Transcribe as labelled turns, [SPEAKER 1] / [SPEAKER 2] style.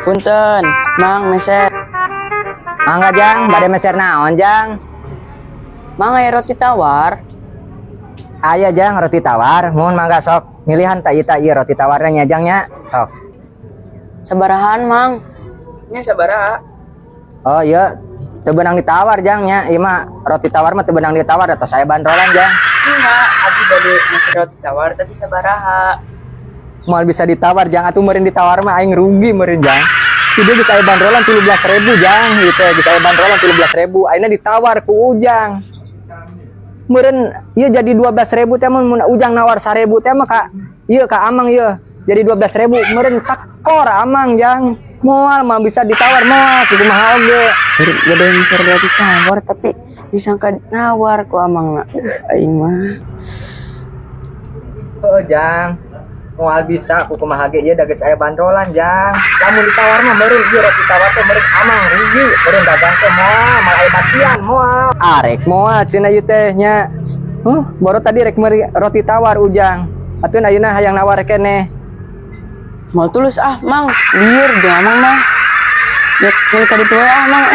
[SPEAKER 1] Punten, Mang meser.
[SPEAKER 2] Mangga Jang, bade meser naon Jang?
[SPEAKER 1] Mang aya roti tawar.
[SPEAKER 2] Aya Jang roti tawar, mohon mangga sok. Milihan tak ieu roti tawarnya Jang nya. Sok.
[SPEAKER 1] Sabarahan, Mang? Nya sabaraha?
[SPEAKER 2] Oh iya, teu beunang ditawar Jang nya. Ieu mah roti tawar mah teu beunang ditawar atuh saya bandrolan Jang.
[SPEAKER 1] Iya, abi bade meser roti tawar tapi sabaraha?
[SPEAKER 2] Moal bisa ditawar Jang, atuh meureun ditawar mah aing rugi meureun Jang. Jadi bisa saya bandrolan 17.000 Jang, gitu bisa saya bandrolan 17.000. Aina ditawar ku Ujang. Meureun ieu jadi 12.000 teh mun Ujang nawar 1.000 teh mah ka ieu ka Amang ieu. Jadi 12.000 meureun takor Amang Jang. Moal mah bisa ditawar moal kumaha oge.
[SPEAKER 1] Bade meser roti tawar tapi disangka nawar ku Amangna. Aing mah.
[SPEAKER 2] Oh Jang. Moal bisa ku kumaha ge ieu da geus aya bandrolan Jang. Lamun ditawar mah meureun ieu roti tawar teh meureun Amang rugi, meureun dagang teh moal aya batian moal. Arek moal cenah ieu teh nya. Baru tadi rek meuri roti tawar Ujang. Atuh ayeuna hayang nawar keneh.
[SPEAKER 1] Mau tulus Mang. Lieur jeung Amang mah. Ya mulai tadi tuh Mang.